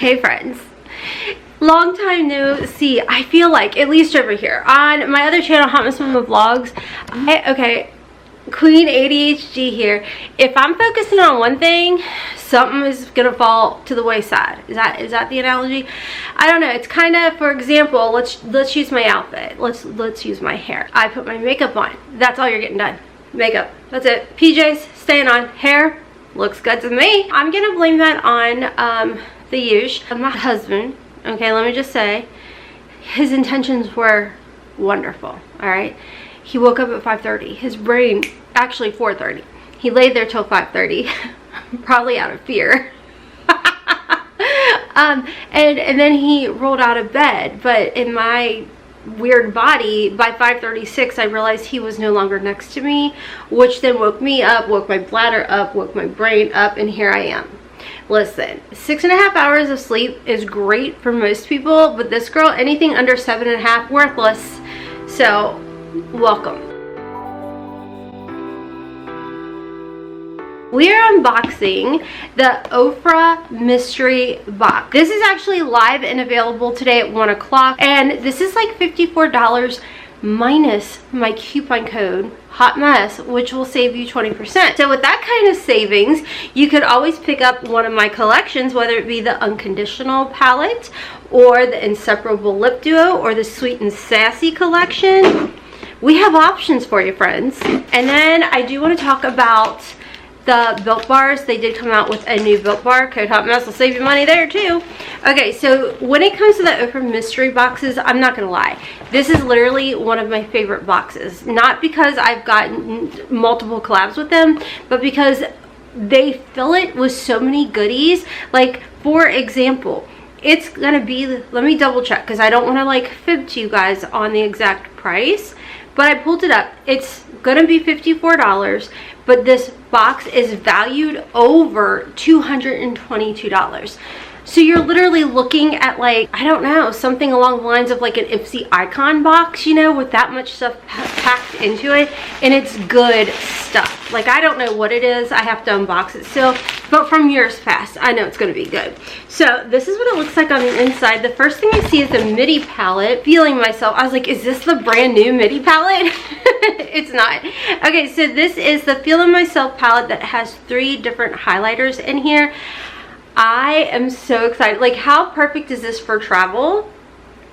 Hey friends, long time no see. I feel like, at least over here on my other channel, Hotmess Momma Vlogs, okay, Queen ADHD here. If I'm focusing on one thing, something is gonna fall to the wayside. Is that the analogy? I don't know. It's kind of, for example, let's use my outfit. Let's use my hair. I put my makeup on. That's all you're getting done. Makeup. That's it. PJs staying on. Hair looks good to me. I'm gonna blame that on the usual. My husband. Okay, let me just say, his intentions were wonderful. All right. He woke up at 5:30. His brain, actually 4:30. He laid there till 5:30, probably out of fear. And then he rolled out of bed. But in my weird body, by 5:36, I realized he was no longer next to me, which then woke me up, woke my bladder up, woke my brain up, and here I am. Listen, 6.5 hours of sleep is great for most people, but this girl, anything under 7.5, worthless. So welcome. We are unboxing the Ofra mystery box. This is actually live and available today at 1 o'clock, and this is like $54 minus my coupon code HOTMESS, which will save you 20%. So with that kind of savings, you could always pick up one of my collections, whether it be the Unconditional palette or the Inseparable Lip Duo or the Sweet and Sassy collection. We have options for you, friends. And then I do want to talk about the Built Bars. They did come out with a new Built Bar. Code HOTMESS will save you money there too. Okay, so when it comes to the Ofra mystery boxes, I'm not gonna lie, this is literally one of my favorite boxes. Not because I've gotten multiple collabs with them, but because they fill it with so many goodies. Like, for example, it's gonna be, let me double check because I don't want to like fib to you guys on the exact price, but I pulled it up. It's gonna be $54, but this box is valued over $222. So you're literally looking at, like, I don't know, something along the lines of like an Ipsy icon box, you know, with that much stuff packed into it, and it's good stuff. Like, I don't know what it is. I have to unbox it still, but from years past, I know it's going to be good. So this is what it looks like on the inside. The first thing I see is the midi palette. Feeling myself, I was like, is this the brand new midi palette? It's not. Okay, so this is the Feeling Myself palette that has 3 different highlighters in here. I am so excited. Like, how perfect is this for travel?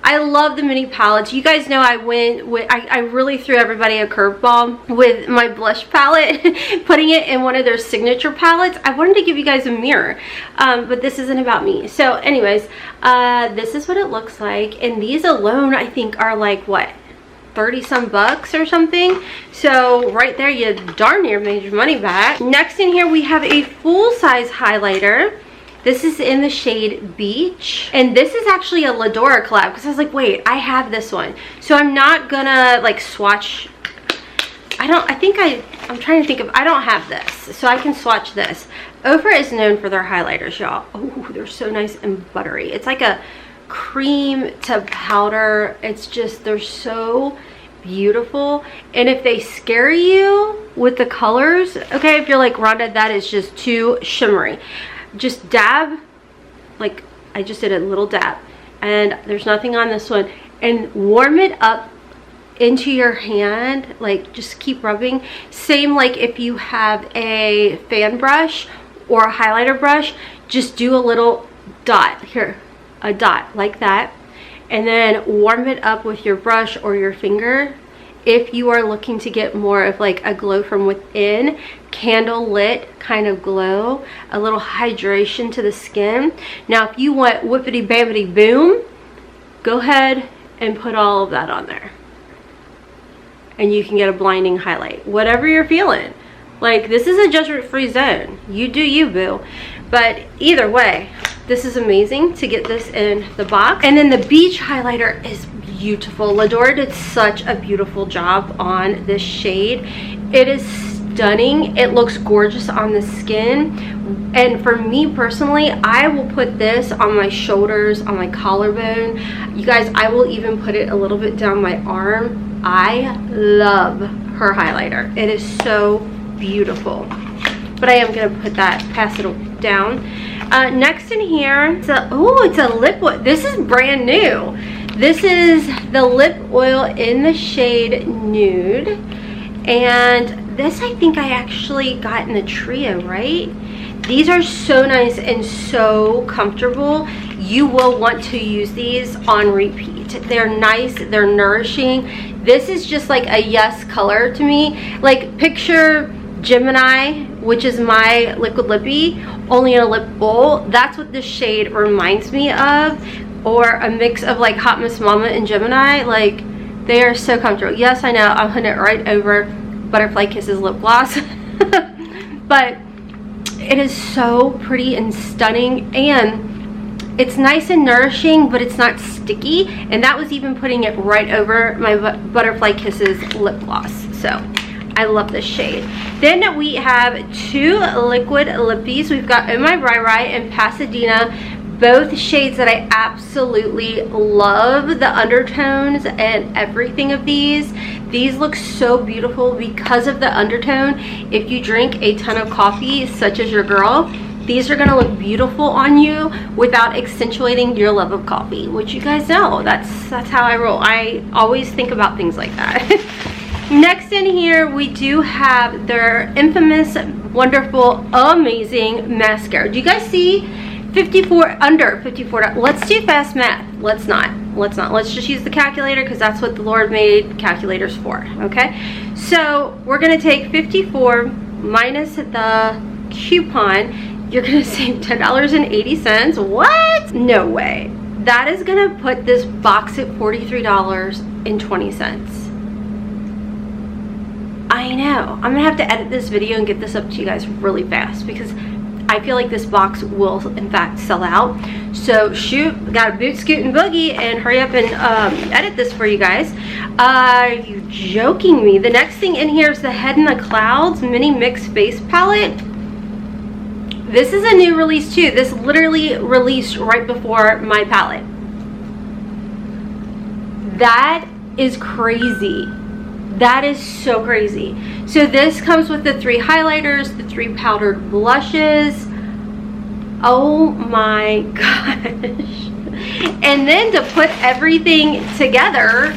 I love the mini palettes. You guys know I went with, I really threw everybody a curveball with my blush palette, putting it in one of their signature palettes. I wanted to give you guys a mirror, but this isn't about me. So anyways, this is what it looks like. And these alone, I think, are like, what, 30 some bucks or something. So right there, you darn near made your money back. Next in here, we have a full-size highlighter. This is in the shade Beach, and this is actually a Ladora collab, because I was like, wait, I have this one. So I'm not gonna like swatch. I'm trying to think of, I don't have this, so I can swatch this. Ofra is known for their highlighters, y'all. Oh, they're so nice and buttery. It's like a cream to powder. It's just, they're so beautiful. And if they scare you with the colors, okay, if you're like, Rhonda, that is just too shimmery, just dab, like I just did a little dab, and there's nothing on this one, and warm it up into your hand. Like, just keep rubbing. Same like if you have a fan brush or a highlighter brush, just do a little dot here, a dot like that, and then warm it up with your brush or your finger. If you are looking to get more of like a glow from within, candle lit kind of glow, a little hydration to the skin. Now, if you want whippity bampity boom, go ahead and put all of that on there, and you can get a blinding highlight. Whatever you're feeling. Like, this is a judgment-free zone. You do you, boo. But either way, this is amazing to get this in the box. And then the Beach highlighter is beautiful. Ladora did such a beautiful job on this shade. It is stunning. It looks gorgeous on the skin. And for me personally, I will put this on my shoulders, on my collarbone. You guys, I will even put it a little bit down my arm. I love her highlighter. It is so beautiful. But I am going to put that, pass it down. Next in here, it's a lip oil. This is brand new. This is the lip oil in the shade Nude. And this I think I actually got in the trio, right? These are so nice and so comfortable. You will want to use these on repeat. They're nice, they're nourishing. This is just like a yes color to me. Like picture Gemini, which is my liquid lippy, only in a lip bowl. That's what this shade reminds me of. Or a mix of like Hotmess Momma and Gemini. Like, they are so comfortable. Yes, I know, I'm putting it right over Butterfly Kisses lip gloss. But it is so pretty and stunning, and it's nice and nourishing, but it's not sticky. And that was even putting it right over my Butterfly Kisses lip gloss. So I love this shade. Then we have two liquid lippies. We've got Oh My Rai Rai and Pasadena. Both shades that I absolutely love. The undertones and everything of these look so beautiful because of the undertone. If you drink a ton of coffee, such as your girl, these are gonna look beautiful on you without accentuating your love of coffee, which you guys know, that's how I roll. I always think about things like that. Next in here, we do have their infamous, wonderful, amazing mascara. Do you guys see? 54, under 54. Let's do fast math. Let's not. Let's just use the calculator, because that's what the Lord made calculators for. Okay, so we're gonna take 54 minus the coupon. You're gonna save $10.80. What? No way. That is gonna put this box at $43.20. I know. I'm gonna have to edit this video and get this up to you guys really fast, because I feel like this box will in fact sell out. So shoot, gotta boot, scoot, and boogie and hurry up and edit this for you guys. Are you joking me? The next thing in here is the Head in the Clouds Mini Mix Face Palette. This is a new release too. This literally released right before my palette. That is crazy. That is so crazy. So this comes with the 3 highlighters, the 3 powdered blushes. Oh my gosh. And then to put everything together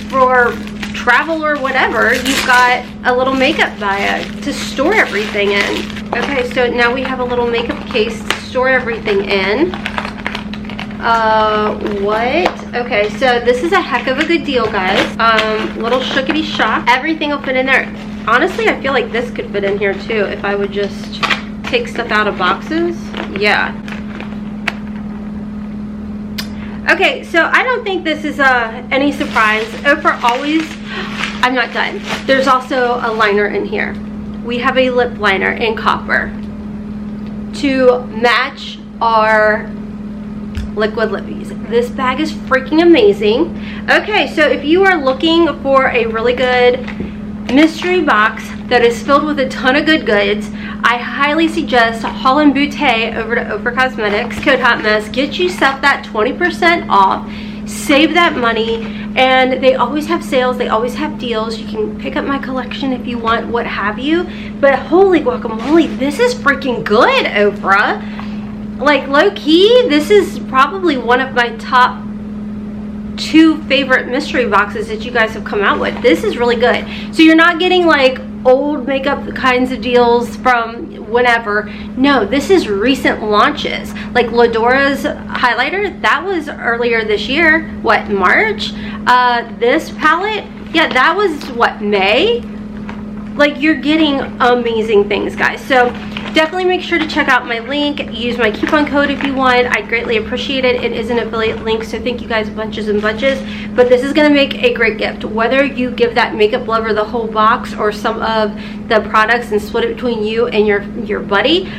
for travel or whatever, you've got a little makeup bag to store everything in. Okay, so now we have a little makeup case to store everything in. What? Okay, so this is a heck of a good deal, guys. Little shookity shock. Everything will fit in there. Honestly, I feel like this could fit in here too if I would just take stuff out of boxes. Yeah. Okay, so I don't think this is any surprise. Ofra always, I'm not done. There's also a liner in here. We have a lip liner in copper to match our liquid lippies. This bag is freaking amazing. Okay, so if you are looking for a really good mystery box that is filled with a ton of good goods, I highly suggest Haul and Boutte over to Ofra Cosmetics. Code HOTMESS, get yourself that 20% off. Save that money, and they always have sales, they always have deals. You can pick up my collection if you want, what have you. But holy guacamole, this is freaking good, Ofra. Like, low-key, this is probably one of my top 2 favorite mystery boxes that you guys have come out with. This is really good. So you're not getting like old makeup kinds of deals from whenever. No, this is recent launches. Like Lodora's highlighter, that was earlier this year. What, March? This palette, yeah, that was what, May? Like, you're getting amazing things, guys. So definitely make sure to check out my link. Use my coupon code if you want. I'd greatly appreciate it. It is an affiliate link, so thank you guys bunches and bunches. But this is gonna make a great gift. Whether you give that makeup lover the whole box or some of the products and split it between you and your buddy,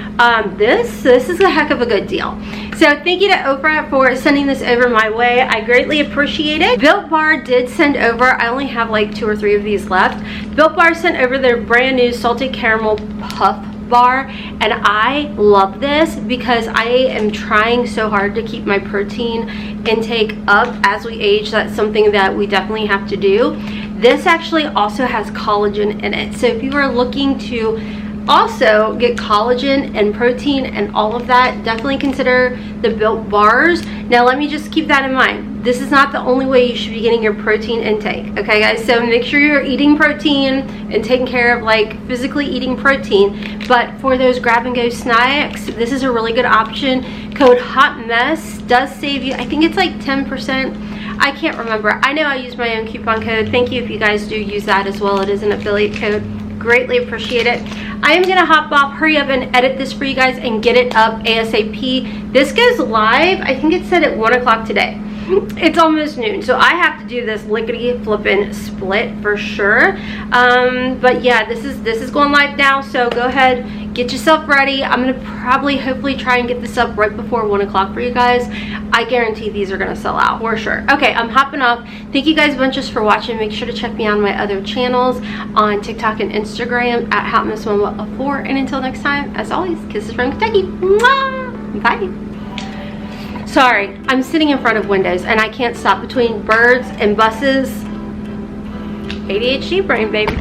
this is a heck of a good deal. So thank you to Ofra for sending this over my way. I greatly appreciate it. Built Bar did send over, I only have like 2 or 3 of these left. Built Bar sent over their brand new salted caramel puff bar, and I love this because I am trying so hard to keep my protein intake up as we age. That's something that we definitely have to do. This actually also has collagen in it, so if you are looking to also get collagen and protein and all of that, definitely consider the Built bars. Now let me just keep that in mind. This is not the only way you should be getting your protein intake, okay guys? So make sure you're eating protein and taking care of like physically eating protein. But for those grab and go snacks, this is a really good option. Code HOTMESS does save you, I think it's like 10%. I can't remember. I know I use my own coupon code. Thank you if you guys do use that as well. It is an affiliate code. Greatly appreciate it. I am gonna hop off, hurry up and edit this for you guys and get it up ASAP. This goes live, I think it said at 1 o'clock today. It's almost noon, so I have to do this lickety flippin' split for sure. But yeah, this is going live now, so go ahead, get yourself ready. I'm gonna probably hopefully try and get this up right before 1 o'clock for you guys. I guarantee these are gonna sell out for sure. Okay, I'm hopping off. Thank you guys bunches for watching. Make sure to check me out on my other channels on TikTok and Instagram at Hotmess Momma 4. And until next time, as always, kisses from Kentucky. Mwah! Bye. Sorry, I'm sitting in front of windows and I can't stop between birds and buses. ADHD brain, baby.